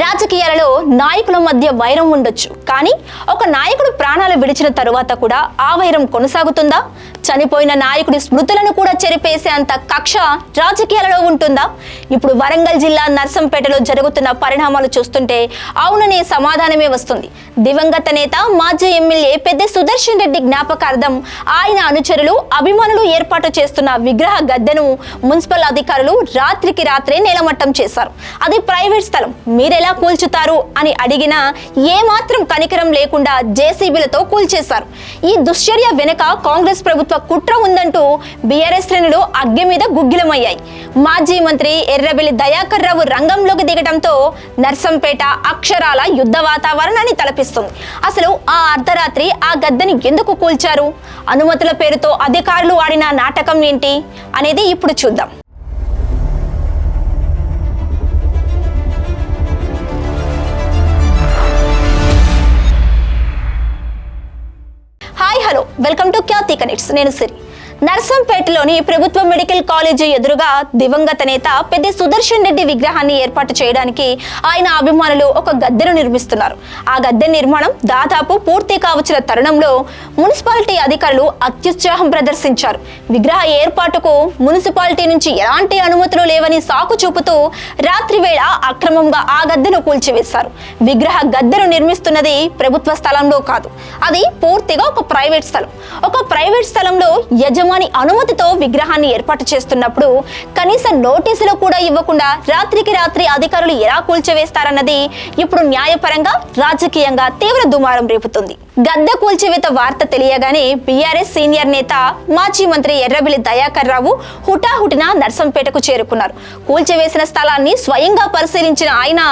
రాజకీయాలలో నాయకుల మధ్య వైరం ఉండొచ్చు, కానీ ఒక నాయకుడు ప్రాణాలు విడిచిన తరువాత కూడా ఆ వైరం కొనసాగుతుందా? చనిపోయిన నాయకుడి స్మృతులను కూడా చెరిపేసే అంత కక్ష రాజకీయాలలో ఉంటుందా? ఇప్పుడు వరంగల్ జిల్లా నర్సంపేటలో జరుగుతున్న పరిణామాలు చూస్తుంటే అవుననే సమాధానమే వస్తుంది. దివంగత నేత మాజీ ఎమ్మెల్యే పెద్ది సుదర్శన్ రెడ్డి జ్ఞాపకార్థం ఆయన అనుచరులు అభిమానులు ఏర్పాటు చేస్తున్న విగ్రహ గద్దెను మున్సిపల్ అధికారులు రాత్రికి రాత్రే నేలమట్టం చేశారు. అది ప్రైవేట్ స్థలం, మీరెలా కూల్చుతారు అని అడిగినా ఏమాత్రం కనికరం లేకుండా జేసీబీలతో కూల్చేశారు. ఈ దుశ్చర్య వెనుక కాంగ్రెస్ ప్రభుత్వ కుట్ర ఉందంటూ బీఆర్ఎస్ శ్రేణులు అగ్గి మీద గుగ్గిలమయ్యాయి. మాజీ మంత్రి ఎర్రబెల్లి దయాకర్ రావు రంగంలోకి దిగడంతో నర్సంపేట అక్షరాల యుద్ధ వాతావరణాన్ని తలపిస్తుంది. అసలు ఆ అర్ధరాత్రి ఆ గద్దెని ఎందుకు కూల్చారు? అనుమతుల పేరుతో అధికారులు ఆడిన నాటకం ఏంటి అనేది ఇప్పుడు చూద్దాం. Hi hello, welcome to Khyati connects. నేను సిరి. నర్సంపేటలోని ప్రభుత్వ మెడికల్ కాలేజీ ఎదురుగా దివంగత నేత పెద్ది సుదర్శన్ రెడ్డి విగ్రహాన్ని ఏర్పాటు చేయడానికి ఆయన అభిమానులు ఒక గద్దెను నిర్మిస్తున్నారు. ఆ గద్దె నిర్మాణం దాదాపు పూర్తి కావచ్చిన తరుణంలో మున్సిపాలిటీ అధికారులు అత్యుత్సాహం ప్రదర్శించారు. విగ్రహ ఏర్పాటుకు మున్సిపాలిటీ నుంచి ఎలాంటి అనుమతులు లేవని సాకు చూపుతూ రాత్రి వేళ అక్రమంగా ఆ గద్దెను కూల్చివేశారు. విగ్రహ గద్దెను నిర్మిస్తున్నది ప్రభుత్వ స్థలంలో కాదు, అది పూర్తిగా ఒక ప్రైవేట్ స్థలం. ఒక ప్రైవేట్ స్థలంలో యజమాని అనుమతితో విగ్రహాన్ని ఏర్పాటు చేస్తున్నప్పుడు కనీస నోటీసులు కూడా ఇవ్వకుండా రాత్రికి రాత్రి అధికారులు ఎలా కూల్చివేస్తారన్నది ఇప్పుడు న్యాయపరంగా రాజకీయంగా తీవ్ర దుమారం రేపుతుంది. గద్దె కూల్చివేత వార్త తెలియగానే బీఆర్ఎస్ సీనియర్ నేత మాజీ మంత్రి ఎర్రబెల్లి దయాకర్ రావు హుటాహుటిన నర్సంపేటకు చేరుకున్నారు. కూల్చివేసిన స్థలాన్ని స్వయంగా పరిశీలించిన ఆయన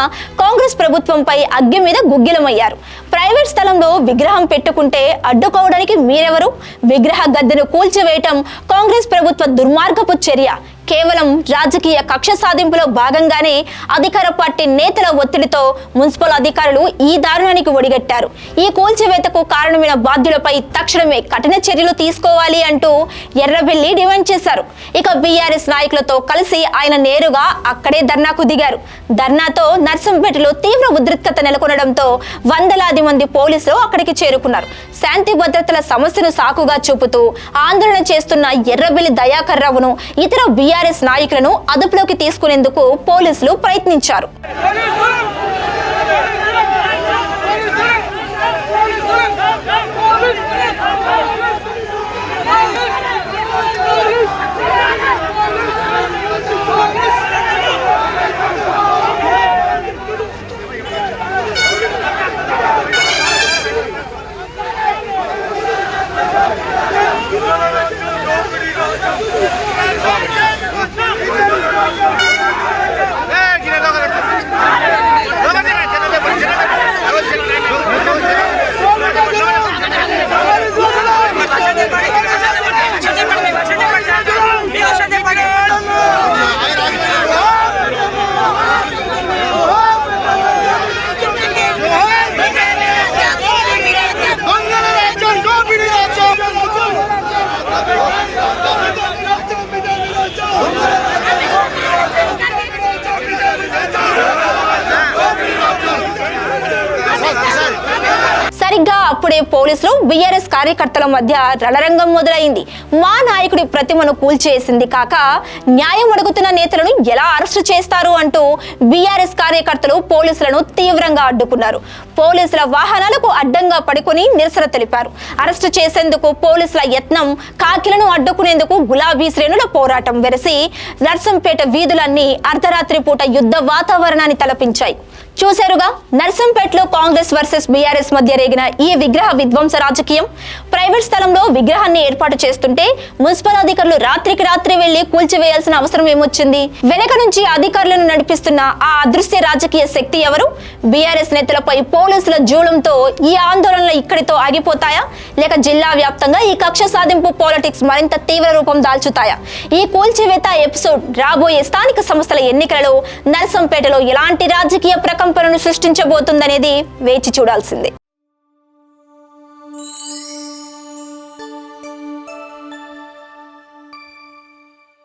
కాంగ్రెస్ ప్రభుత్వంపై అగ్గి మీద గుగ్గిలమయ్యారు. ప్రైవేట్ స్థలంలో విగ్రహం పెట్టుకుంటే అడ్డుకోవడానికి మీరెవరు? విగ్రహ గద్దెను కూల్చివేయటం కాంగ్రెస్ ప్రభుత్వ దుర్మార్గపు చర్య. కేవలం రాజకీయ కక్ష సాధింపులో భాగంగానే అధికార పార్టీ నేతల ఒత్తిడితో మున్సిపల్ అధికారులు ఈ దారుణానికి ఒడిగట్టారు. ఈ కూల్చివేతకు కారణమైన బాధ్యులపై తక్షణమే కఠిన చర్యలు తీసుకోవాలి అంటూ ఎర్రబెల్లి డిమాండ్ చేశారు. ఇక బీఆర్ఎస్ నాయకులతో కలిసి ఆయన నేరుగా అక్కడే ధర్నాకు దిగారు. ధర్నాతో నర్సంపేటలో తీవ్ర ఉద్రిక్తత నెలకొనడంతో వందలాది మంది పోలీసులు అక్కడికి చేరుకున్నారు. శాంతి భద్రతల సమస్యను సాకుగా చూపుతూ ఆందోళన చేస్తున్న ఎర్రబెల్లి దయాకర్ రావును ఇతర బీఆర్ఎస్ నాయకులను అదుపులోకి తీసుకునేందుకు పోలీసులు ప్రయత్నించారు. సరిగ్గా అప్పుడే పోలీసులు బీఆర్ఎస్ కార్యకర్తల మధ్య రణరంగం మొదలైంది. మా నాయకుడి ప్రతిమను కూల్చేసింది కాక న్యాయం అడుగుతున్న నేతలను ఎలా అరెస్టు చేస్తారు అంటూ బీఆర్ఎస్ కార్యకర్తలు పోలీసులను తీవ్రంగా అడ్డుకున్నారు. పోలీసుల వాహనాలకు అడ్డంగా పడుకుని నిరసన తెలిపారు. అరెస్టు చేసేందుకు పోలీసుల యత్నం, కాకిలను అడ్డుకునేందుకు గులాబీ శ్రేణుల పోరాటం వెరసి నర్సంపేట వీధులన్నీ అర్ధరాత్రి పూట యుద్ధ వాతావరణాన్ని తలపించాయి. చూశారుగా, నర్సంపేటలో కాంగ్రెస్ వర్సెస్ బీఆర్ఎస్ మధ్య రేగిన ఈ విగ్రహ విధ్వంస రాజకీయం. ప్రైవేట్ స్థలంలో విగ్రహాన్ని ఏర్పాటు చేస్తుంటే మున్సిపల్ అధికారులు రాత్రికి రాత్రి వెళ్లి కూల్చివేయాల్సిన అవసరం ఏమొచ్చింది? వెనక నుంచి అధికారులను నడిపిస్తున్న ఆ అదృశ్య రాజకీయ శక్తి ఎవరు? బీఆర్ఎస్ నేతలపై పోలీసుల జూలంతో ఈ ఆందోళనలు ఇక్కడితో ఆగిపోతాయా, లేక జిల్లా వ్యాప్తంగా ఈ కక్ష సాధింపు పాలిటిక్స్ మరింత తీవ్ర రూపం దాల్చుతాయా? ఈ కూల్చివేత ఎపిసోడ్ రాబోయే స్థానిక సంస్థల ఎన్నికలలో నర్సంపేటలో ఎలాంటి రాజకీయ ప్రకంపనను సృష్టించబోతుందనేది వేచి చూడాల్సిందే.